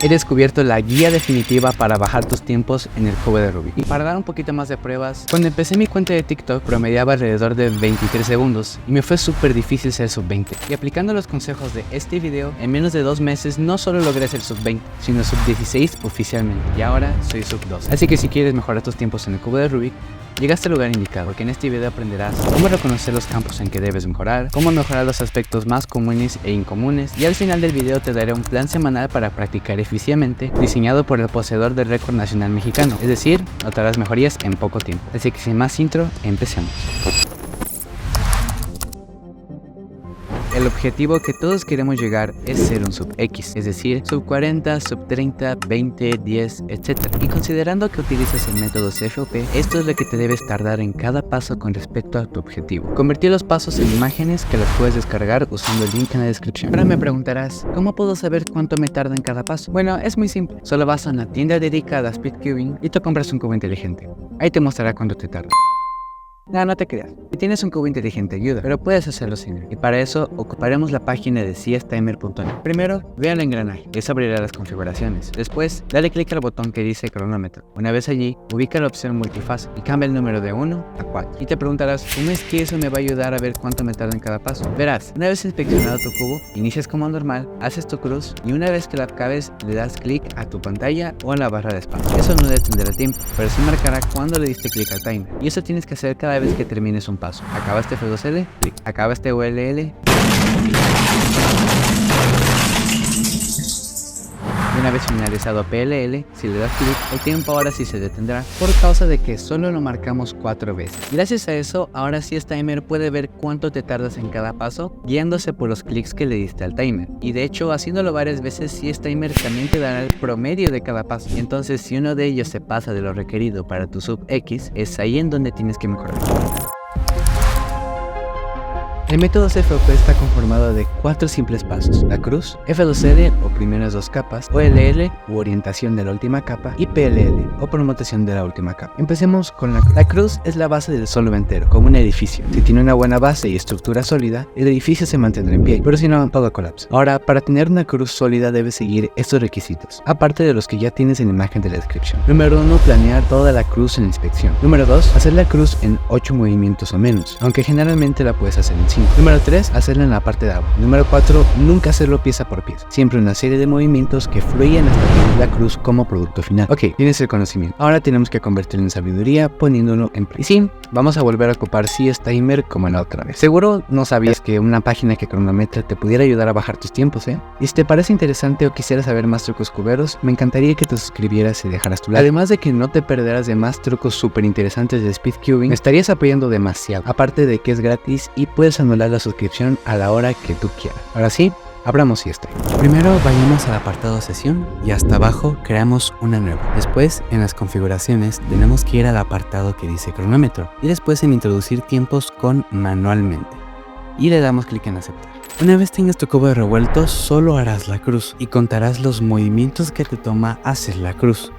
He descubierto la guía definitiva para bajar tus tiempos en el cubo de Rubik. Y para dar un poquito más de pruebas, cuando empecé mi cuenta de TikTok promediaba alrededor de 23 segundos y me fue súper difícil ser sub 20. Y aplicando los consejos de este video, en menos de 2 meses no solo logré ser sub 20, sino sub 16 oficialmente. Y ahora soy sub 12. Así que si quieres mejorar tus tiempos en el cubo de Rubik, llegaste al lugar indicado, porque en este video aprenderás cómo reconocer los campos en que debes mejorar, cómo mejorar los aspectos más comunes e incomunes, y al final del video te daré un plan semanal para practicar eficientemente, diseñado por el poseedor del récord nacional mexicano, es decir, notarás mejorías en poco tiempo. Así que sin más intro, empecemos. El objetivo que todos queremos llegar es ser un sub X, es decir, sub 40, sub 30, 20, 10, etc. Y considerando que utilizas el método CFOP, esto es lo que te debes tardar en cada paso con respecto a tu objetivo. Convertir los pasos en imágenes que las puedes descargar usando el link en la descripción. Ahora me preguntarás, ¿cómo puedo saber cuánto me tarda en cada paso? Bueno, es muy simple. Solo vas a una tienda dedicada a speedcubing y te compras un cubo inteligente. Ahí te mostrará cuánto te tarda. No te creas. Si tienes un cubo inteligente ayuda, pero puedes hacerlo sin él. Y para eso ocuparemos la página de cstimer.net. Primero, ve al engranaje. Eso abrirá las configuraciones. Después, dale clic al botón que dice cronómetro. Una vez allí, ubica la opción multifase y cambia el número de 1 a 4. Y te preguntarás, ¿cómo es que eso me va a ayudar a ver cuánto me tarda en cada paso? Verás, una vez inspeccionado tu cubo, inicias como normal, haces tu cruz y una vez que la acabes, le das clic a tu pantalla o a la barra de espacio. Eso no detendrá el tiempo, pero sí marcará cuando le diste clic al timer. Y eso tienes que hacer cada vez que termines un paso. Acabaste F2L, clic. Acabaste ULL. Y una vez finalizado PLL, si le das clic, el tiempo ahora sí se detendrá por causa de que solo lo marcamos 4 veces. Gracias a eso, ahora sí timer puede ver cuánto te tardas en cada paso, guiándose por los clics que le diste al timer. Y de hecho, haciéndolo varias veces, timer también te dará el promedio de cada paso. Y entonces, si uno de ellos se pasa de lo requerido para tu sub X, es ahí en donde tienes que mejorar. El método CFOP está conformado de 4 simples pasos: la cruz, F2L o primeras 2 capas, OLL u orientación de la última capa y PLL o promoción de la última capa. Empecemos con la cruz. La cruz es la base del solo entero, como un edificio. Si tiene una buena base y estructura sólida, el edificio se mantendrá en pie, pero si no, todo colapsa. Ahora, para tener una cruz sólida debes seguir estos requisitos, aparte de los que ya tienes en la imagen de la descripción. Número 1, planear toda la cruz en la inspección. Número 2, hacer la cruz en 8 movimientos o menos, aunque generalmente la puedes hacer en 5. Número 3, hacerlo en la parte de abajo. Número 4, nunca hacerlo pieza por pieza. Siempre una serie de movimientos que fluyan hasta tener la cruz como producto final. Ok, tienes el conocimiento. Ahora tenemos que convertirlo en sabiduría poniéndolo en práctica. Y sí, vamos a volver a ocupar cstimer como la otra vez. Seguro no sabías que una página que cronometra te pudiera ayudar a bajar tus tiempos, ¿eh? Y si te parece interesante o quisieras saber más trucos cuberos, me encantaría que te suscribieras y dejaras tu like. Además de que no te perderás de más trucos súper interesantes de speedcubing, me estarías apoyando demasiado. Aparte de que es gratis y puedes anular la suscripción a la hora que tú quieras. Ahora sí, abramos CStimer. Primero vayamos al apartado sesión y hasta abajo creamos una nueva. Después, en las configuraciones, tenemos que ir al apartado que dice cronómetro y después en introducir tiempos con manualmente. Y le damos clic en aceptar. Una vez tengas tu cubo de revuelto, solo harás la cruz y contarás los movimientos que te toma hacer la cruz.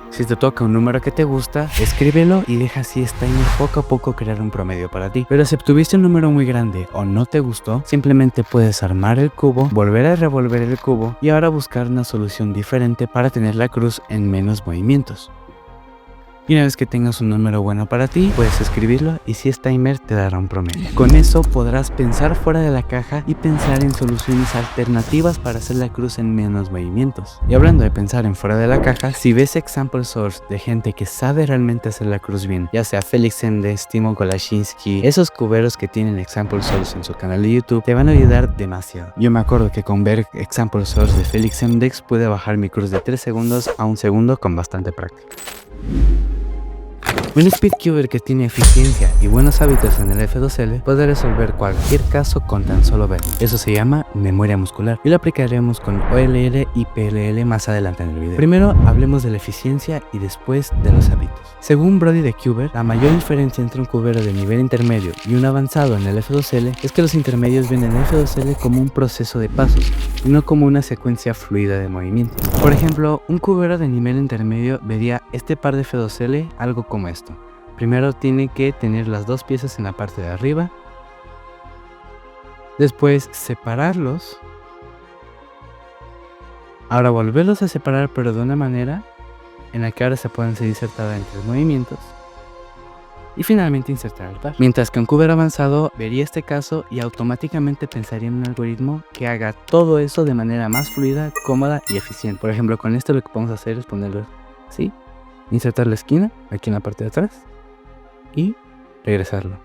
Si te toca un número que te gusta, escríbelo y deja cstimer poco a poco crear un promedio para ti. Pero si obtuviste un número muy grande o no te gustó, simplemente puedes armar el cubo, volver a revolver el cubo y ahora buscar una solución diferente para tener la cruz en menos movimientos. Y una vez que tengas un número bueno para ti, puedes escribirlo y cstimer te dará un promedio. Con eso podrás pensar fuera de la caja y pensar en soluciones alternativas para hacer la cruz en menos movimientos. Y hablando de pensar en fuera de la caja, si ves example source de gente que sabe realmente hacer la cruz bien, ya sea Felix Mdx, Timo Kolashinsky, esos cuberos que tienen example source en su canal de YouTube, te van a ayudar demasiado. Yo me acuerdo que con ver example source de Felix Mdx pude bajar mi cruz de 3 segundos a 1 segundo con bastante práctica. Un speedcuber que tiene eficiencia y buenos hábitos en el F2L puede resolver cualquier caso con tan solo verlo. Eso se llama memoria muscular y lo aplicaremos con OLL y PLL más adelante en el video. Primero hablemos de la eficiencia y después de los hábitos. Según Brody de Cuber, la mayor diferencia entre un cubero de nivel intermedio y un avanzado en el F2L es que los intermedios ven el F2L como un proceso de pasos y no como una secuencia fluida de movimientos. Por ejemplo, un cubero de nivel intermedio vería este par de F2L algo como esto. Primero tiene que tener las 2 piezas en la parte de arriba, después separarlos Ahora volverlos a separar, pero de una manera en la que ahora se pueden ser insertadas entre movimientos. Y finalmente insertar el par. Mientras que un cuber avanzado vería este caso y automáticamente pensaría en un algoritmo que haga todo eso de manera más fluida, cómoda y eficiente. Por ejemplo, con esto lo que podemos hacer es ponerlo así, insertar la esquina aquí en la parte de atrás y regresarlo.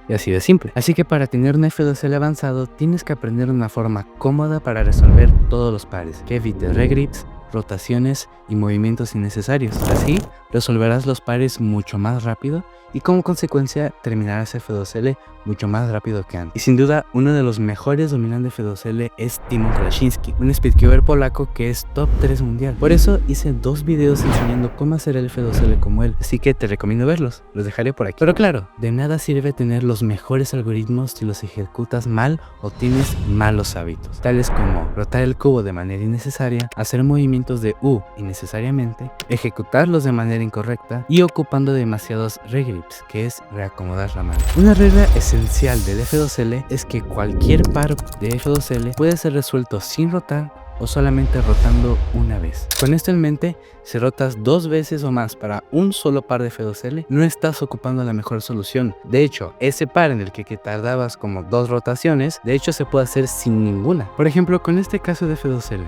Y así de simple. Así que para tener un F2L avanzado tienes que aprender una forma cómoda para resolver todos los pares, que evite regrips, rotaciones y movimientos innecesarios. Así resolverás los pares mucho más rápido y como consecuencia terminarás F2L mucho más rápido que antes. Y sin duda uno de los mejores dominando F2L es Timon Krasiński, un speedcuber polaco que es top 3 mundial. Por eso hice 2 videos enseñando cómo hacer el F2L como él, así que te recomiendo verlos, los dejaré por aquí. Pero claro, de nada sirve tener los mejores algoritmos si los ejecutas mal o tienes malos hábitos, tales como rotar el cubo de manera innecesaria, hacer movimientos de U innecesariamente, ejecutarlos de manera incorrecta y ocupando demasiados regrips, que es reacomodar la mano. Una regla esencial del F2L es que cualquier par de F2L puede ser resuelto sin rotar o solamente rotando una vez. Con esto en mente, si rotas 2 veces o más para un solo par de F2L, no estás ocupando la mejor solución. De hecho, ese par en el que tardabas como 2 rotaciones, de hecho se puede hacer sin ninguna. Por ejemplo, con este caso de F2L,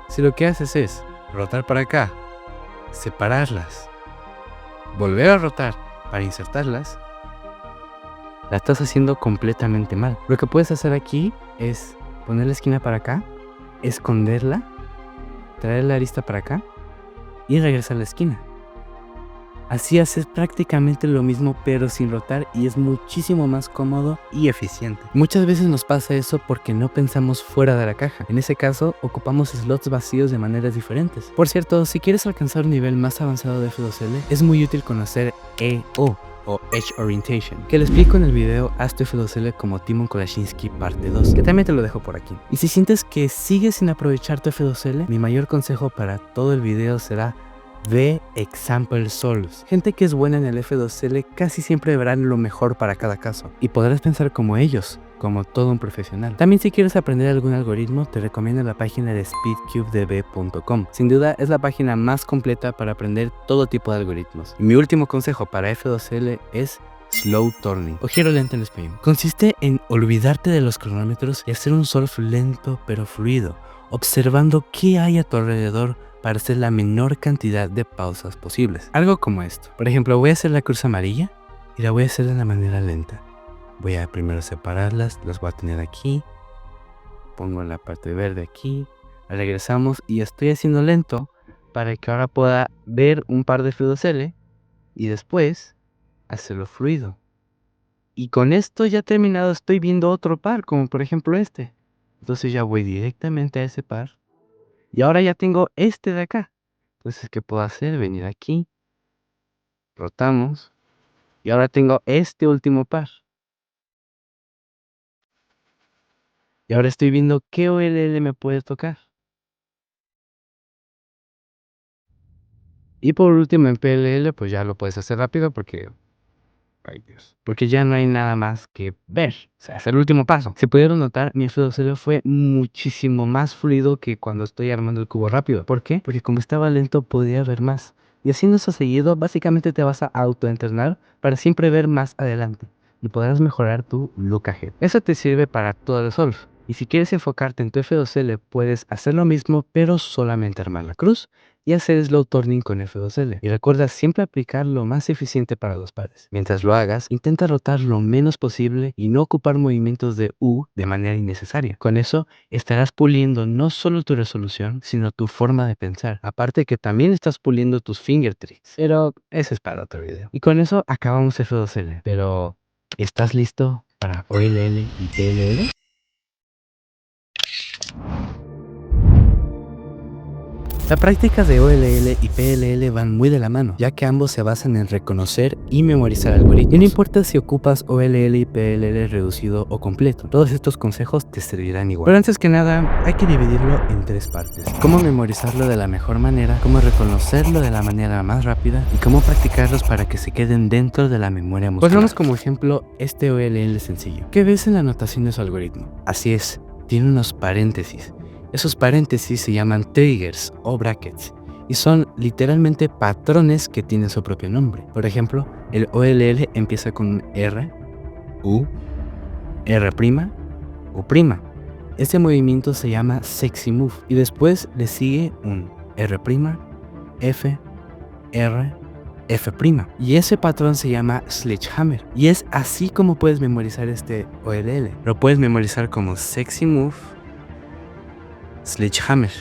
si lo que haces es rotar para acá, separarlas, volver a rotar para insertarlas, la estás haciendo completamente mal. Lo que puedes hacer aquí es poner la esquina para acá, esconderla, traer la arista para acá y regresar a la esquina. Así haces prácticamente lo mismo pero sin rotar y es muchísimo más cómodo y eficiente. Muchas veces nos pasa eso porque no pensamos fuera de la caja. En ese caso ocupamos slots vacíos de maneras diferentes. Por cierto, si quieres alcanzar un nivel más avanzado de F2L, es muy útil conocer EO o Edge Orientation, que lo explico en el video Haz tu F2L como Timon Krasiński parte 2, que también te lo dejo por aquí. Y si sientes que sigues sin aprovechar tu F2L, mi mayor consejo para todo el video será ve example solos. Gente que es buena en el F2L casi siempre verán lo mejor para cada caso y podrás pensar como ellos, como todo un profesional. También si quieres aprender algún algoritmo, te recomiendo la página de speedcubedb.com. Sin duda es la página más completa para aprender todo tipo de algoritmos. Y mi último consejo para F2L es slow turning o giro lento en español. Consiste en olvidarte de los cronómetros y hacer un solve lento pero fluido, observando qué hay a tu alrededor para hacer la menor cantidad de pausas posibles. Algo como esto. Por ejemplo, voy a hacer la cruz amarilla y la voy a hacer de una manera lenta. Voy a primero separarlas, las voy a tener aquí. Pongo la parte verde aquí. Regresamos y estoy haciendo lento para que ahora pueda ver un par de F2L y después hacerlo fluido. Y con esto ya terminado estoy viendo otro par, como por ejemplo este. Entonces ya voy directamente a ese par. Y ahora ya tengo este de acá. Entonces, ¿qué puedo hacer? Venir aquí. Rotamos. Y ahora tengo este último par. Y ahora estoy viendo qué OLL me puede tocar. Y por último en PLL, pues ya lo puedes hacer rápido porque... Ay Dios. Porque ya no hay nada más que ver. O sea, es el último paso. Si pudieron notar, mi F2L fue muchísimo más fluido que cuando estoy armando el cubo rápido. ¿Por qué? Porque como estaba lento podía ver más. Y haciendo eso seguido, básicamente te vas a autoentrenar para siempre ver más adelante. Y podrás mejorar tu look ahead. Eso te sirve para todo el solve. Y si quieres enfocarte en tu F2L, puedes hacer lo mismo, pero solamente armar la cruz y hacer slow turning con F2L. Y recuerda siempre aplicar lo más eficiente para los pares. Mientras lo hagas, intenta rotar lo menos posible y no ocupar movimientos de U de manera innecesaria. Con eso, estarás puliendo no solo tu resolución, sino tu forma de pensar. Aparte que también estás puliendo tus finger tricks. Pero ese es para otro video. Y con eso acabamos F2L. Pero, ¿estás listo para OLL y PLL? La práctica de OLL y PLL van muy de la mano, ya que ambos se basan en reconocer y memorizar algoritmos. Y no importa si ocupas OLL y PLL reducido o completo, todos estos consejos te servirán igual. Pero antes que nada, hay que dividirlo en 3 partes. Cómo memorizarlo de la mejor manera, cómo reconocerlo de la manera más rápida y cómo practicarlos para que se queden dentro de la memoria muscular. Pues vemos como ejemplo este OLL sencillo. ¿Qué ves en la notación de su algoritmo? Así es, tiene unos paréntesis. Esos paréntesis se llaman triggers o brackets y son literalmente patrones que tienen su propio nombre. Por ejemplo, el OLL empieza con un R, U, R', U'. Este movimiento se llama sexy move y después le sigue un R', F, R, F'. Y ese patrón se llama sledgehammer. Y es así como puedes memorizar este OLL. Lo puedes memorizar como sexy move, sledgehammer.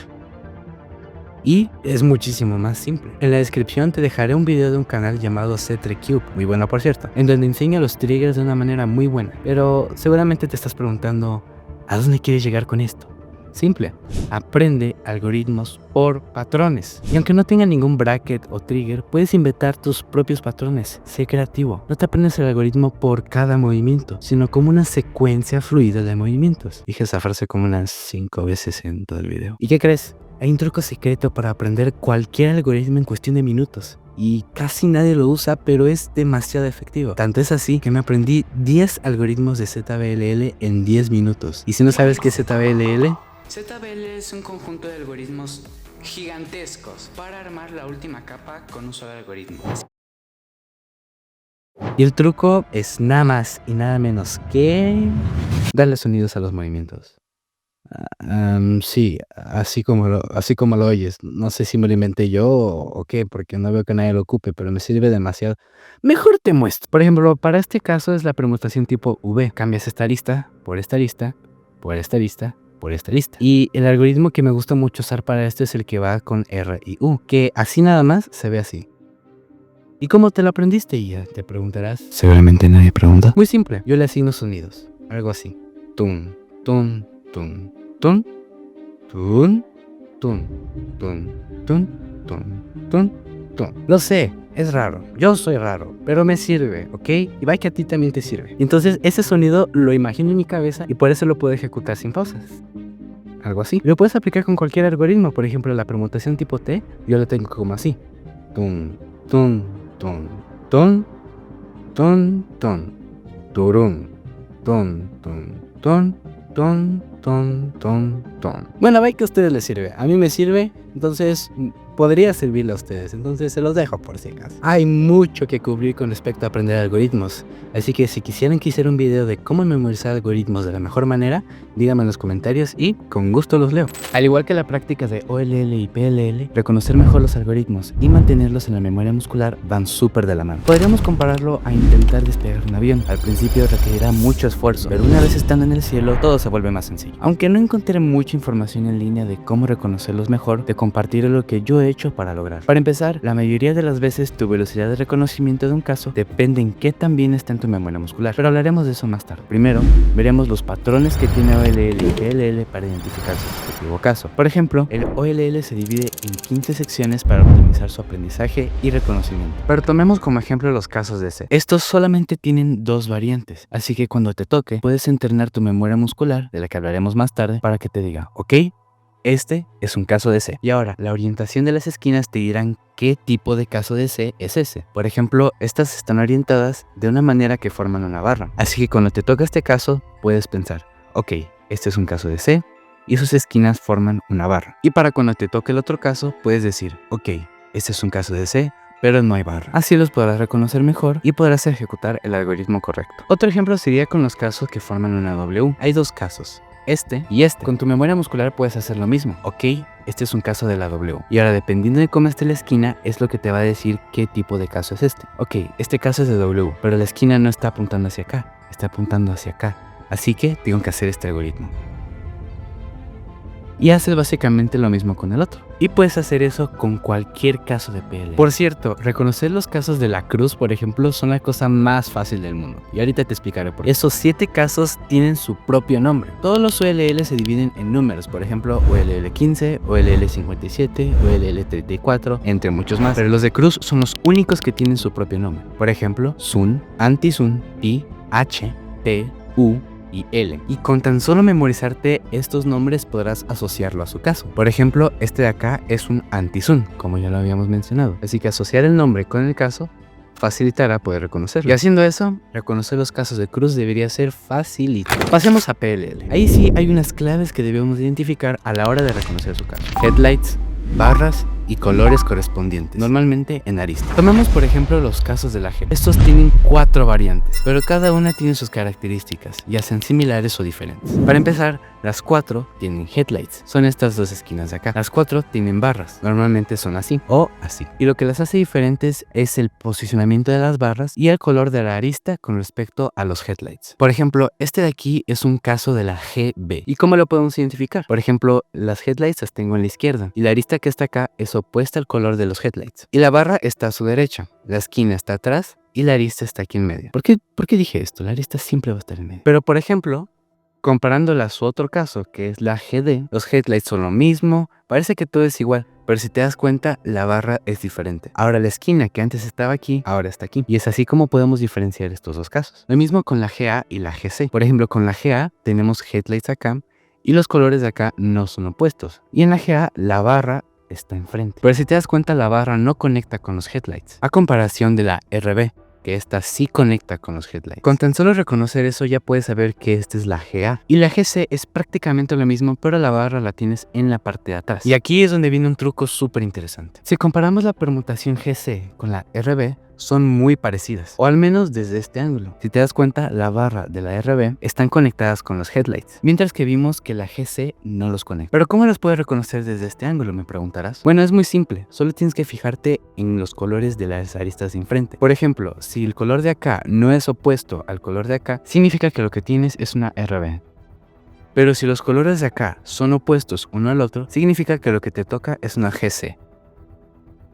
Y es muchísimo más simple. En la descripción te dejaré un video de un canal llamado C3Cube, muy bueno por cierto, en donde enseña los triggers de una manera muy buena. Pero seguramente te estás preguntando, ¿a dónde quieres llegar con esto? Simple, aprende algoritmos por patrones. Y aunque no tenga ningún bracket o trigger, puedes inventar tus propios patrones. Sé creativo. No te aprendes el algoritmo por cada movimiento, sino como una secuencia fluida de movimientos. Dije esa frase como unas 5 veces en todo el video. ¿Y qué crees? Hay un truco secreto para aprender cualquier algoritmo en cuestión de minutos. Y casi nadie lo usa, pero es demasiado efectivo. Tanto es así que me aprendí 10 algoritmos de ZBLL en 10 minutos. Y si no sabes qué es ZBLL, ZBL es un conjunto de algoritmos gigantescos para armar la última capa con un solo algoritmo. y el truco es nada más y nada menos que darle sonidos a los movimientos. Sí, así como lo oyes. No sé si me lo inventé yo o qué, porque no veo que nadie lo ocupe, pero me sirve demasiado. Mejor te muestro. Por ejemplo, para este caso es la permutación tipo V. Cambias esta lista, por esta lista, por esta lista, por esta lista. Y el algoritmo que me gusta mucho usar para esto es el que va con R y U, que así nada más se ve así. ¿Y cómo te lo aprendiste? Y ya te preguntarás. Seguramente nadie pregunta. Muy simple, yo le asigno sonidos. Algo así. Tun, tun, tun, tun, tun, tun, tun, tun, tun, tun, tun. Lo sé, es raro. Yo soy raro, pero me sirve, ¿ok? Y va que a ti también te sirve. Entonces ese sonido lo imagino en mi cabeza y por eso lo puedo ejecutar sin pausas. Algo así. Lo puedes aplicar con cualquier algoritmo. Por ejemplo, la permutación tipo T, yo lo tengo como así. Tun, tun, tun, tun, tun, tun, turun, tun, tun, tun, tun, tun, tun, tun. Bueno, ve que a ustedes les sirve. A mí me sirve, entonces podría servirle a ustedes. Entonces se los dejo por si acaso. Hay mucho que cubrir con respecto a aprender algoritmos. Así que si quisieran que hiciera un video de cómo memorizar algoritmos de la mejor manera, díganme en los comentarios y con gusto los leo. Al igual que la práctica de OLL y PLL, reconocer mejor los algoritmos y mantenerlos en la memoria muscular van súper de la mano. Podríamos compararlo a intentar despegar un avión. Al principio requerirá mucho esfuerzo, pero una vez estando en el cielo, todo se vuelve más sencillo. Aunque no encontré mucha información en línea de cómo reconocerlos mejor, te compartiré lo que yo he hecho para lograr. Para empezar, la mayoría de las veces tu velocidad de reconocimiento de un caso depende en qué tan bien está en tu memoria muscular, pero hablaremos de eso más tarde. Primero, veremos los patrones que tiene OLL y PLL para identificar su respectivo caso. Por ejemplo, el OLL se divide en 15 secciones para optimizar su aprendizaje y reconocimiento. Pero tomemos como ejemplo los casos de C. Estos solamente tienen 2 variantes, así que cuando te toque, puedes entrenar tu memoria muscular, de la que hablaremos más tarde, para que te diga, ok, este es un caso de C. Y ahora, la orientación de las esquinas te dirán qué tipo de caso de C es ese. Por ejemplo, estas están orientadas de una manera que forman una barra. Así que cuando te toca este caso, puedes pensar, ok, este es un caso de C y sus esquinas forman una barra. Y para cuando te toque el otro caso, puedes decir, ok, este es un caso de C, pero no hay barra. Así los podrás reconocer mejor y podrás ejecutar el algoritmo correcto. Otro ejemplo sería con los casos que forman una W. Hay 2 casos, este y este. Con tu memoria muscular puedes hacer lo mismo. Ok, este es un caso de la W. Y ahora, dependiendo de cómo esté la esquina, es lo que te va a decir qué tipo de caso es este. Ok, este caso es de W, pero la esquina no está apuntando hacia acá, está apuntando hacia acá. Así que tengo que hacer este algoritmo. Y haces básicamente lo mismo con el otro. Y puedes hacer eso con cualquier caso de PLL. Por cierto, reconocer los casos de la cruz, por ejemplo, son la cosa más fácil del mundo. Y ahorita te explicaré por qué. Esos 7 casos tienen su propio nombre. Todos los OLL se dividen en números, por ejemplo, OLL 15, OLL 57, OLL 34, entre muchos más. Pero los de cruz son los únicos que tienen su propio nombre. Por ejemplo, Sun, Anti-Sun, Pi, H, T, U y L. Y con tan solo memorizarte estos nombres podrás asociarlo a su caso. Por ejemplo, este de acá es un anti-Sun, como ya lo habíamos mencionado. Así que asociar el nombre con el caso facilitará poder reconocerlo. Y haciendo eso, reconocer los casos de cruz debería ser facilito. Pasemos a PLL. Ahí sí hay unas claves que debemos identificar a la hora de reconocer su caso. Headlights, barras y colores correspondientes, normalmente en arista. Tomemos por ejemplo los casos de la G. Estos tienen 4 variantes, pero cada una tiene sus características, ya sean similares o diferentes. Para empezar, las 4 tienen headlights, son estas dos esquinas de acá. Las 4 tienen barras, normalmente son así o así. Y lo que las hace diferentes es el posicionamiento de las barras y el color de la arista con respecto a los headlights. Por ejemplo, este de aquí es un caso de la GB. ¿Y cómo lo podemos identificar? Por ejemplo, las headlights las tengo en la izquierda y la arista que está acá es opuesta al color de los headlights. Y la barra está a su derecha, la esquina está atrás y la arista está aquí en medio. ¿Por qué dije esto? La arista siempre va a estar en medio. Pero por ejemplo, comparándola a su otro caso, que es la GD, los headlights son lo mismo, parece que todo es igual, pero si te das cuenta, la barra es diferente. Ahora la esquina que antes estaba aquí, ahora está aquí. Y es así como podemos diferenciar estos dos casos. Lo mismo con la GA y la GC. Por ejemplo, con la GA tenemos headlights acá y los colores de acá no son opuestos. Y en la GA, la barra está enfrente. Pero si te das cuenta, la barra no conecta con los headlights, a comparación de la RB, que esta sí conecta con los headlights. Con tan solo reconocer eso ya puedes saber que esta es la GA. Y la GC es prácticamente lo mismo, pero la barra la tienes en la parte de atrás. Y aquí es donde viene un truco súper interesante. Si comparamos la permutación GC con la RB, son muy parecidas, o al menos desde este ángulo. Si te das cuenta, la barra de la RB están conectadas con los headlights, mientras que vimos que la GC no los conecta. Pero ¿cómo los puedes reconocer desde este ángulo?, me preguntarás. Bueno, es muy simple, solo tienes que fijarte en los colores de las aristas de enfrente. Por ejemplo, si el color de acá no es opuesto al color de acá, significa que lo que tienes es una RB. Pero si los colores de acá son opuestos uno al otro, significa que lo que te toca es una GC.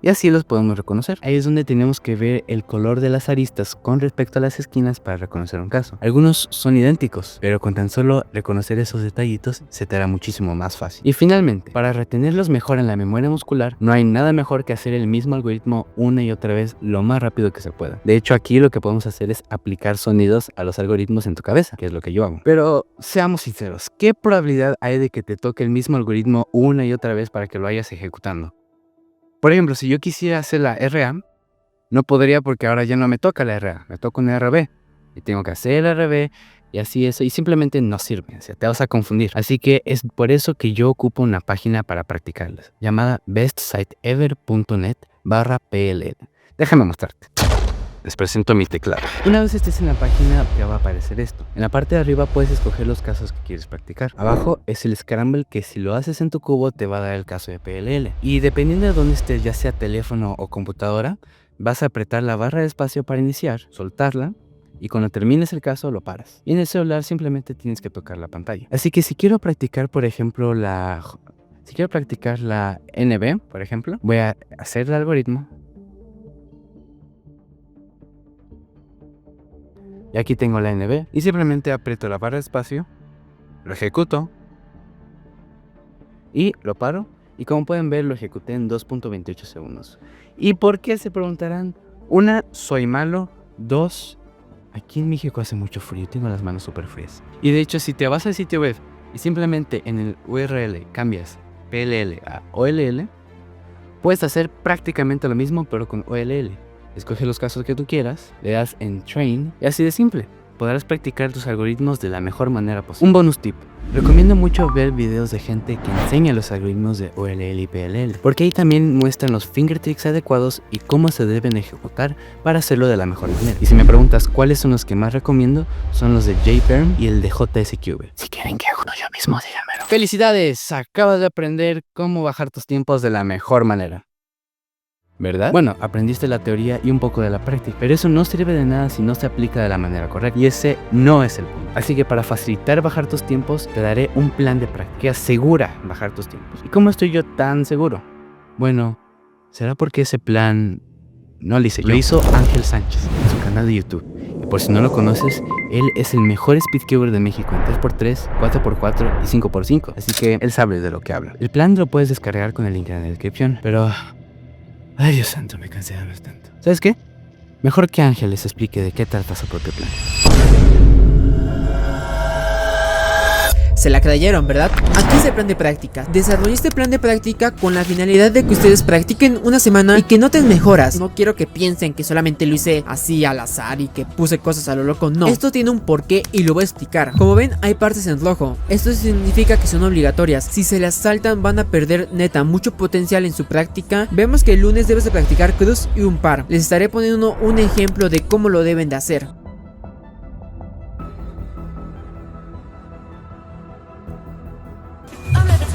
Y así los podemos reconocer. Ahí es donde tenemos que ver el color de las aristas con respecto a las esquinas para reconocer un caso. Algunos son idénticos, pero con tan solo reconocer esos detallitos se te hará muchísimo más fácil. Y finalmente, para retenerlos mejor en la memoria muscular, no hay nada mejor que hacer el mismo algoritmo una y otra vez lo más rápido que se pueda. De hecho, aquí lo que podemos hacer es aplicar sonidos a los algoritmos en tu cabeza, que es lo que yo hago. Pero seamos sinceros, ¿qué probabilidad hay de que te toque el mismo algoritmo una y otra vez para que lo vayas ejecutando? Por ejemplo, si yo quisiera hacer la RA, no podría porque ahora ya no me toca la RA, me toca una RB. Y tengo que hacer la RB y así eso, y simplemente no sirve, o sea, te vas a confundir. Así que es por eso que yo ocupo una página para practicarlas, llamada bestsiteever.net/PLL. Déjame mostrarte. Les presento mi teclado. Una vez estés en la página, te va a aparecer esto. En la parte de arriba puedes escoger los casos que quieres practicar. Abajo es el Scramble, que si lo haces en tu cubo te va a dar el caso de PLL. Y dependiendo de dónde estés, ya sea teléfono o computadora, vas a apretar la barra de espacio para iniciar, soltarla, y cuando termines el caso lo paras. Y en el celular simplemente tienes que tocar la pantalla. Así que si quiero practicar, por ejemplo, la NB, por ejemplo, voy a hacer el algoritmo. Y aquí tengo la NB y simplemente aprieto la barra de espacio, lo ejecuto y lo paro. Y como pueden ver, lo ejecuté en 2.28 segundos. ¿Y por qué?, se preguntarán. 1, soy malo. 2, aquí en México hace mucho frío, tengo las manos súper frías. Y de hecho, si te vas al sitio web y simplemente en el URL cambias PLL a OLL, puedes hacer prácticamente lo mismo pero con OLL. Escoge los casos que tú quieras, le das en Train y así de simple. Podrás practicar tus algoritmos de la mejor manera posible. Un bonus tip. Recomiendo mucho ver videos de gente que enseña los algoritmos de OLL y PLL, porque ahí también muestran los finger tricks adecuados y cómo se deben ejecutar para hacerlo de la mejor manera. Y si me preguntas cuáles son los que más recomiendo, son los de JPerm y el de JSQB. Si quieren que haga uno yo mismo, díganmelo. ¡Felicidades! Acabas de aprender cómo bajar tus tiempos de la mejor manera, ¿verdad? Bueno, aprendiste la teoría y un poco de la práctica, pero eso no sirve de nada si no se aplica de la manera correcta, y ese no es el punto. Así que para facilitar bajar tus tiempos, te daré un plan de práctica que asegura bajar tus tiempos. ¿Y cómo estoy yo tan seguro? Bueno, será porque ese plan no lo hice yo. Lo hizo Ángel Sánchez en su canal de YouTube. Y por si no lo conoces, él es el mejor speedcuber de México en 3x3, 4x4 y 5x5. Así que él sabe de lo que habla. El plan lo puedes descargar con el link en la descripción, pero... ay, Dios santo, me cansé de hablar tanto. ¿Sabes qué? Mejor que Ángel les explique de qué trata su propio plan. Se la creyeron, ¿verdad? Aquí es el plan de práctica. Desarrollé este plan de práctica con la finalidad de que ustedes practiquen una semana y que noten mejoras. No quiero que piensen que solamente lo hice así al azar y que puse cosas a lo loco. No, esto tiene un porqué y lo voy a explicar. Como ven, hay partes en rojo. Esto significa que son obligatorias. Si se las saltan van a perder neta mucho potencial en su práctica. Vemos que el lunes debes de practicar cruz y un par. Les estaré poniendo un ejemplo de cómo lo deben de hacer.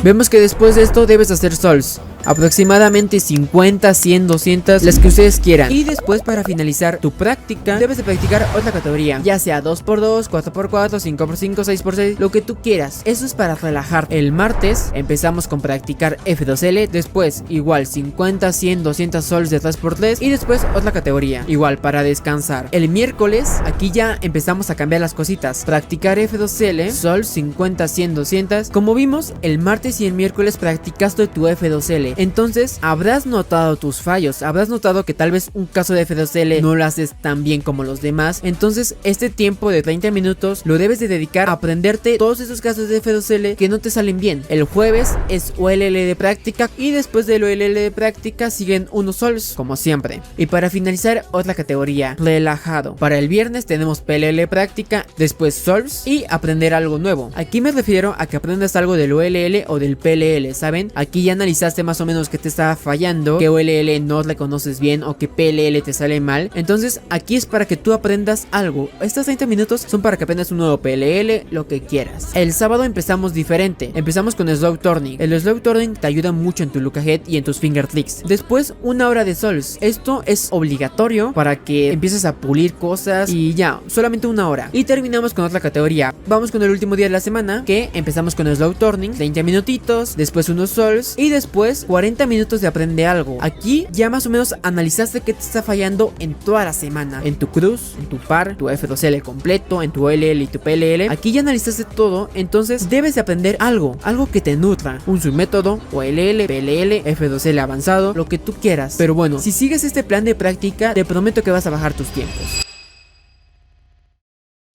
Vemos que después de esto debes hacer sols, aproximadamente 50, 100, 200, las que ustedes quieran. Y después, para finalizar tu práctica, debes de practicar otra categoría, ya sea 2x2, 4x4, 5x5, 6x6, lo que tú quieras. Eso es para relajar. El martes empezamos con practicar F2L, después igual 50, 100, 200 sols de 3x3 y después otra categoría, igual para descansar. El miércoles aquí ya empezamos a cambiar las cositas, practicar F2L, sols 50, 100, 200. Como vimos, el martes y el miércoles practicaste tu F2L. Entonces habrás notado tus fallos, habrás notado que tal vez un caso de F2L no lo haces tan bien como los demás. Entonces este tiempo de 30 minutos lo debes de dedicar a aprenderte todos esos casos de F2L que no te salen bien. El jueves es OLL de práctica y después del OLL de práctica siguen unos sols como siempre. Y para finalizar, otra categoría, relajado. Para el viernes tenemos PLL práctica, después sols y aprender algo nuevo. Aquí me refiero a que aprendas algo del OLL o del PLL, ¿saben? Aquí ya analizaste más o menos que te estaba fallando, que OLL no reconoces bien o que PLL te sale mal. Entonces aquí es para que tú aprendas algo. Estos 30 minutos son para que aprendas un nuevo PLL, lo que quieras. El sábado empezamos diferente. Empezamos con Slow Turning. El Slow Turning te ayuda mucho en tu look ahead y en tus finger tricks. Después una hora de sols. Esto es obligatorio para que empieces a pulir cosas y ya, solamente una hora. Y terminamos con otra categoría. Vamos con el último día de la semana, que empezamos con Slow Turning, 30 minutitos, después unos sols y después 40 minutos de aprender algo. Aquí ya más o menos analizaste qué te está fallando en toda la semana, en tu cruz, en tu par, tu F2L completo, en tu OLL y tu PLL. Aquí ya analizaste todo, entonces debes de aprender algo que te nutra, un submétodo, OLL, PLL, F2L avanzado, lo que tú quieras. Pero bueno, si sigues este plan de práctica, te prometo que vas a bajar tus tiempos.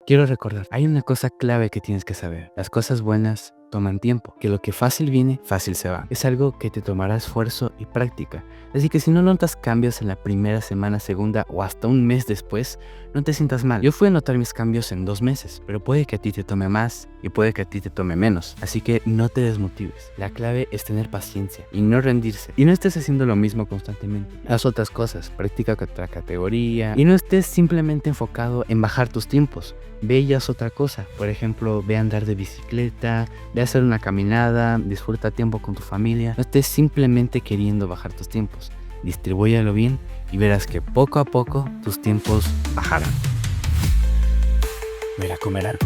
Quiero recordar, hay una cosa clave que tienes que saber. Las cosas buenas toman tiempo, que lo que fácil viene, fácil se va. Es algo que te tomará esfuerzo y práctica. Así que si no notas cambios en la primera semana, segunda o hasta un mes después, no te sientas mal. Yo fui a notar mis cambios en 2 meses, pero puede que a ti te tome más y puede que a ti te tome menos. Así que no te desmotives. La clave es tener paciencia y no rendirse. Y no estés haciendo lo mismo constantemente. Haz otras cosas, practica otra categoría y no estés simplemente enfocado en bajar tus tiempos. Ve y haz otra cosa. Por ejemplo, ve a andar de bicicleta, ve a hacer una caminada, disfruta tiempo con tu familia. No estés simplemente queriendo bajar tus tiempos. Distribúyalo bien y verás que poco a poco tus tiempos bajarán. Me la comerán.